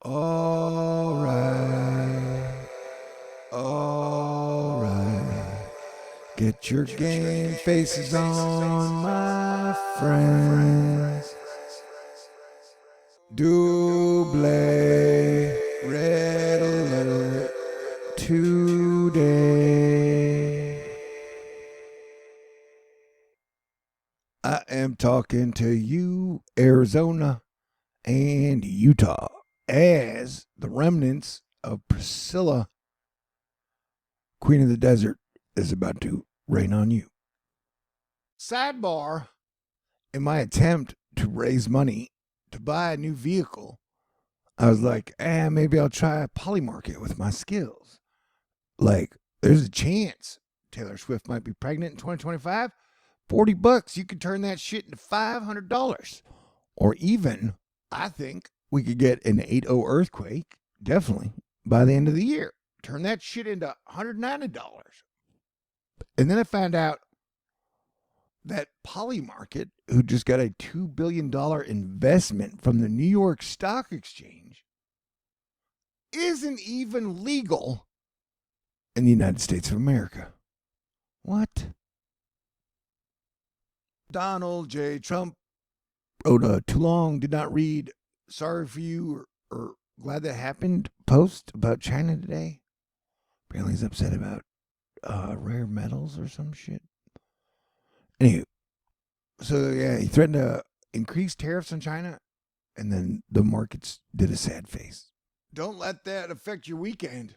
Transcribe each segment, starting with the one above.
All right. All right. Get your game faces on, my friends. Double red alert today. I am talking to you, Arizona and Utah, as the remnants of Priscilla, Queen of the Desert, is about to rain on you. Sidebar: in my attempt to raise money to buy a new vehicle, I was like, maybe I'll try a polymarket with my skills. Like, there's a chance Taylor Swift might be pregnant in 2025. $40, you could turn that shit into $500. Or even, I think we could get an 8.0 earthquake, definitely, by the end of the year. Turn that shit into $190. And then I found out that Polymarket, who just got a $2 billion investment from the New York Stock Exchange, isn't even legal in the United States of America. What? Donald J. Trump wrote a too long, did not read, sorry for you, or glad that happened post about China today. Apparently he's upset about rare metals or some shit. Anyway, so yeah, he threatened to increase tariffs on China, and then the markets did a sad face. Don't let that affect your weekend,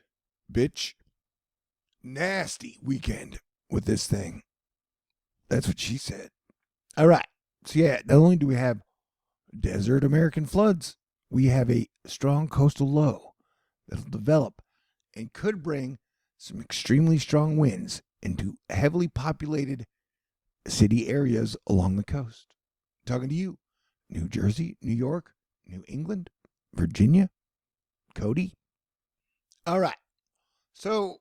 bitch. Nasty weekend with this thing. That's what she said. All right. So yeah, not only do we have desert American floods, we have a strong coastal low that'll develop and could bring some extremely strong winds into heavily populated city areas along the coast. Talking to you, New Jersey, New York, New England, Virginia, Cody. All right. So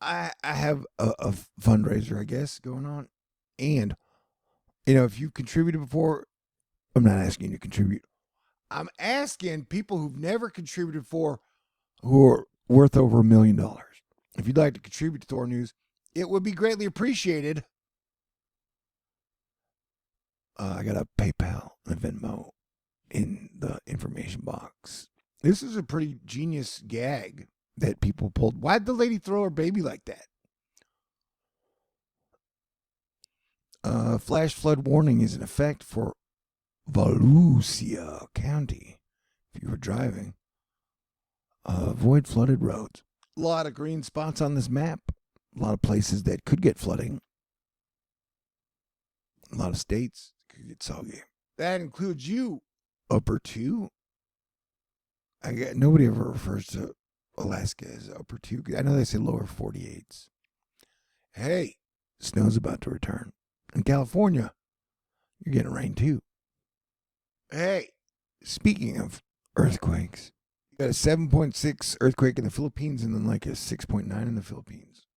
I have a fundraiser, I guess, going on. And, if you've contributed before, I'm not asking you to contribute. I'm asking people who've never contributed before who are worth over $1 million. If you'd like to contribute to Thor News, it would be greatly appreciated. I got a PayPal and a Venmo in the information box. This is a pretty genius gag that people pulled. Why'd the lady throw her baby like that? Flash flood warning is in effect for Volusia County. If you were driving, avoid flooded roads. A lot of green spots on this map. A lot of places that could get flooding. A lot of states could get soggy. That includes you, Upper 2. Nobody ever refers to Alaska as Upper 2. I know they say lower 48s. Hey, snow's about to return. In California, you're getting rain too. Hey, speaking of earthquakes, you got a 7.6 earthquake in the Philippines and then like a 6.9 in the Philippines.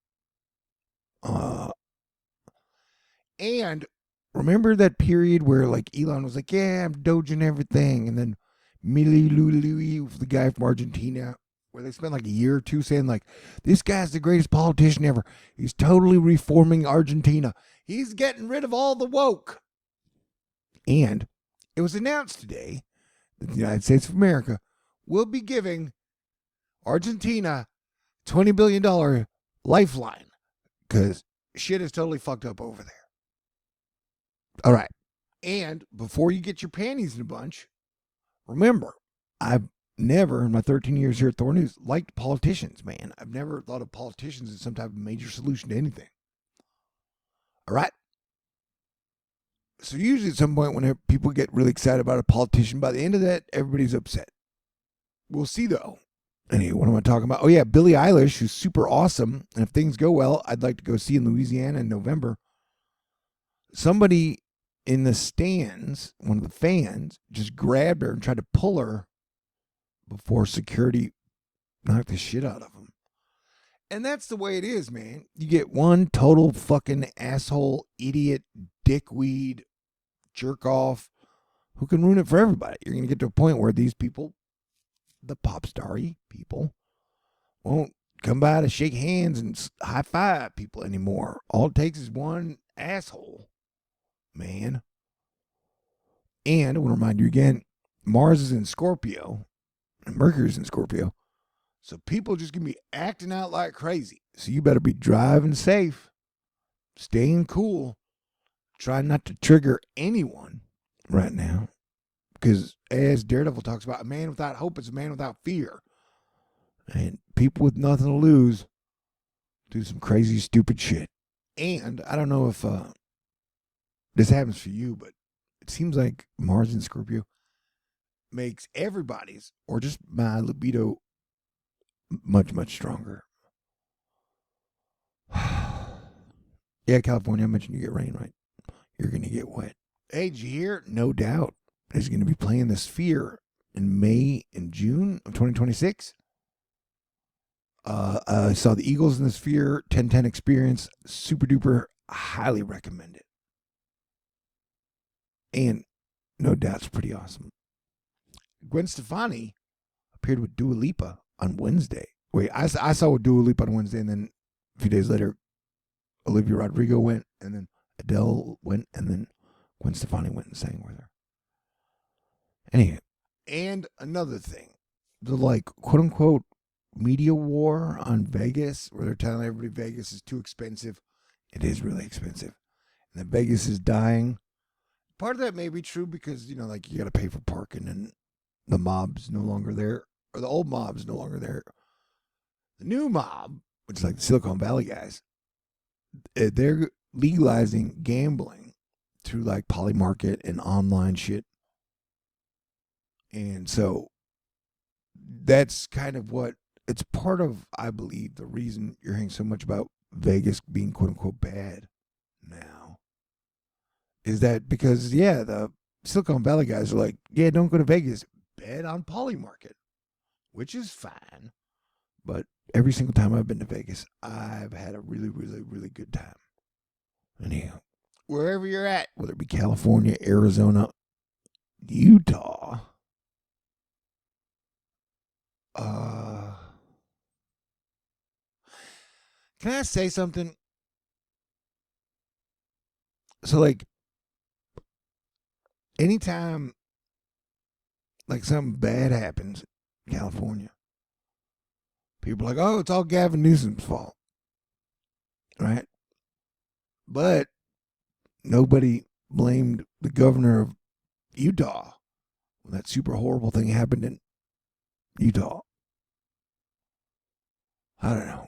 And remember that period where like Elon was like, yeah, I'm doging everything. And then Millie Lulu, the guy from Argentina, where they spent like a year or two saying like, this guy's the greatest politician ever. He's totally reforming Argentina. He's getting rid of all the woke. And it was announced today that the United States of America will be giving Argentina $20 billion lifeline because shit is totally fucked up over there. All right. And before you get your panties in a bunch, remember, I've never in my 13 years here at Thor News liked politicians, man. I've never thought of politicians as some type of major solution to anything. All right. So usually at some point when people get really excited about a politician, by the end of that, everybody's upset. We'll see though. Anyway, what am I talking about? Oh yeah, Billie Eilish, who's super awesome. And if things go well, I'd like to go see in Louisiana in November. Somebody in the stands, one of the fans, just grabbed her and tried to pull her before security knocked the shit out of him. And that's the way it is, man. You get one total fucking asshole, idiot, dickweed, jerk off who can ruin it for everybody. You're going to get to a point where these people, the pop star-y people won't come by to shake hands and high five people anymore. All it takes is one asshole, man. And I want to remind you again, Mars is in Scorpio and Mercury's in Scorpio. So people just gonna be acting out like crazy. So you better be driving safe, staying cool, trying not to trigger anyone right now. Because as Daredevil talks about, a man without hope is a man without fear. And people with nothing to lose do some crazy, stupid shit. And I don't know if this happens for you, but it seems like Mars in Scorpio makes everybody's, or just my libido, much, much stronger. Yeah, California, I mentioned you get rain, right? You're going to get wet. Hey, did you hear? No doubt. He's going to be playing the Sphere in May and June of 2026. I saw the Eagles in the Sphere 10/10 experience. Super duper. Highly recommend it. And no doubt it's pretty awesome. Gwen Stefani appeared with Dua Lipa on Wednesday. Wait, I saw with Dua Lipa on Wednesday, and then a few days later, Olivia Rodrigo went, and then Adele went, and then Gwen Stefani went and sang with her. Anyway, and another thing, the like quote unquote media war on Vegas, where they're telling everybody Vegas is too expensive. It is really expensive, and that Vegas is dying. Part of that may be true because, like you got to pay for parking, and the mob's no longer there, or the old mob's no longer there. The new mob, which is like the Silicon Valley guys, they're legalizing gambling through like Polymarket and online shit. And so that's kind of what it's part of, I believe, the reason you're hearing so much about Vegas being quote unquote bad now. Is that because, the Silicon Valley guys are like, don't go to Vegas, bet on Polymarket, which is fine. But every single time I've been to Vegas, I've had a really, really, really good time. Anyhow, wherever you're at, whether it be California, Arizona, Utah, can I say something? So, like, anytime, like, something bad happens in California, people are like, oh, it's all Gavin Newsom's fault. Right? But nobody blamed the governor of Utah when that super horrible thing happened in Utah. I don't know.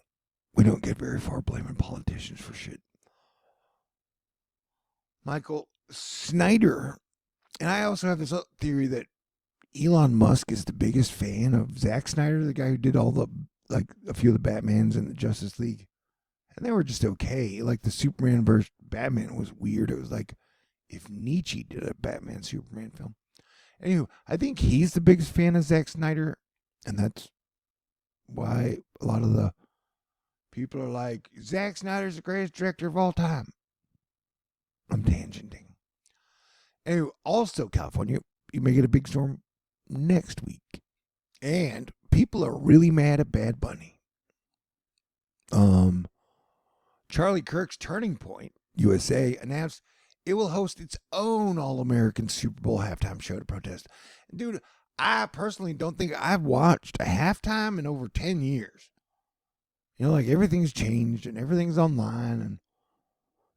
We don't get very far blaming politicians for shit. Michael Snyder. And I also have this theory that Elon Musk is the biggest fan of Zack Snyder, the guy who did all the, like, a few of the Batmans and the Justice League. And they were just okay. Like, the Superman versus Batman was weird. It was like if Nietzsche did a Batman Superman film. Anyway, I think he's the biggest fan of Zack Snyder. And that's why a lot of the people are like, Zack Snyder's the greatest director of all time. I'm tangenting. Anyway, also, California, you may get a big storm next week. And people are really mad at Bad Bunny. Charlie Kirk's Turning Point, USA, announced it will host its own All-American Super Bowl halftime show to protest. Dude, I personally don't think I've watched a halftime in over 10 years. Like, everything's changed and everything's online, and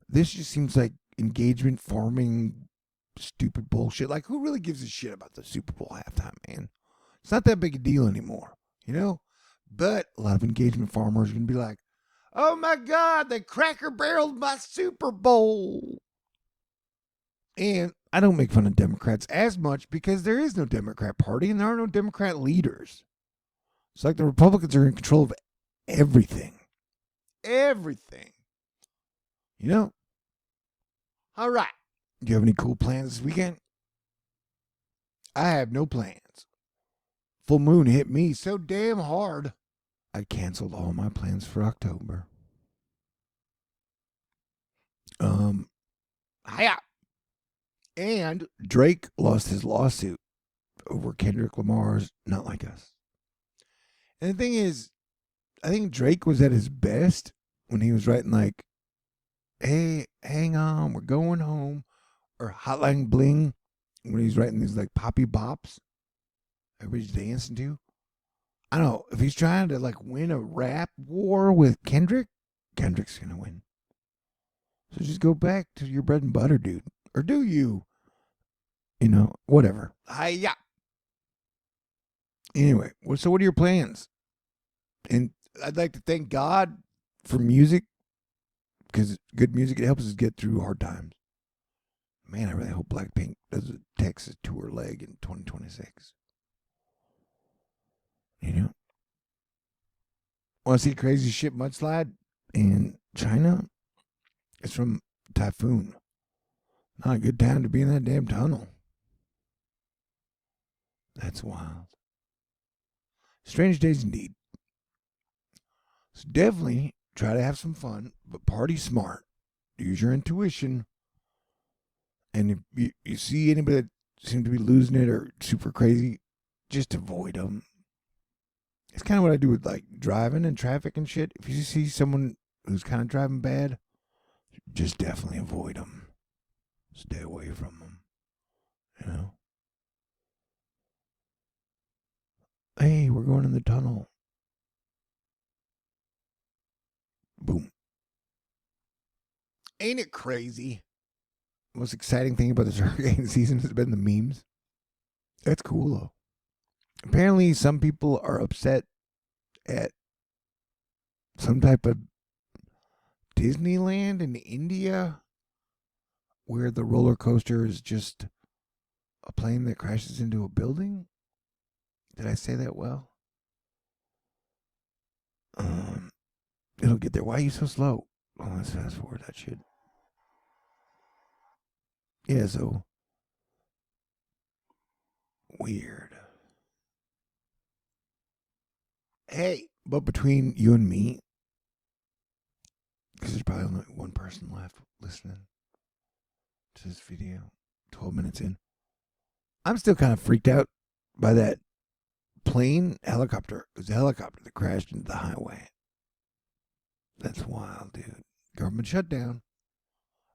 this just seems like engagement farming stupid bullshit. Like, who really gives a shit about the Super Bowl halftime, man? It's not that big a deal anymore, But a lot of engagement farmers are going to be like, oh my God, they cracker barreled my Super Bowl. And I don't make fun of Democrats as much because there is no Democrat Party and there are no Democrat leaders. It's like the Republicans are in control of everything. Everything. All right. Do you have any cool plans this weekend? I have no plans. Full moon hit me so damn hard, I canceled all my plans for October. Hiya. And Drake lost his lawsuit over Kendrick Lamar's Not Like Us. And the thing is, I think Drake was at his best when he was writing like, "Hey, hang on, we're going home," or "Hotline Bling," when he's writing these like poppy bops everybody's dancing to. I don't know if he's trying to like win a rap war with Kendrick. Kendrick's gonna win. So just go back to your bread and butter, dude, or do you? You know, whatever. Hiya. Anyway, so what are your plans? And I'd like to thank God for music, because good music, it helps us get through hard times. Man, I really hope Blackpink does a Texas tour leg in 2026. You know? Want to see crazy shit mudslide in China? It's from Typhoon. Not a good time to be in that damn tunnel. That's wild. Strange days indeed. So definitely try to have some fun, but party smart. Use your intuition. And if you see anybody that seems to be losing it or super crazy, just avoid them. It's kind of what I do with like driving and traffic and shit. If you see someone who's kind of driving bad, just definitely avoid them. Stay away from them. You know? Hey, we're going in the tunnel. Boom. Ain't it crazy? The most exciting thing about this hurricane season has been the memes. That's cool though. Apparently, some people are upset at some type of Disneyland in India where the roller coaster is just a plane that crashes into a building. Did I say that well? It'll get there. Why are you so slow? Oh, let's fast forward that shit. Yeah, so weird. Hey, but between you and me, because there's probably only one person left listening to this video, 12 minutes in, I'm still kind of freaked out by that helicopter. It was a helicopter that crashed into the highway. That's wild, dude. Government shutdown.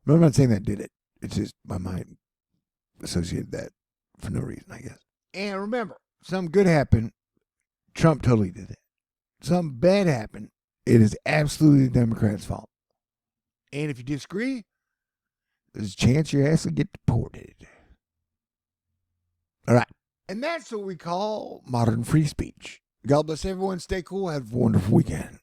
But I'm not saying that did it. It's just my mind associated that for no reason, I guess. And remember, something good happened. Trump totally did it. Something bad happened. It is absolutely the Democrats' fault. And if you disagree, there's a chance your ass will get deported. All right. And that's what we call modern free speech. God bless everyone. Stay cool. Have a wonderful weekend.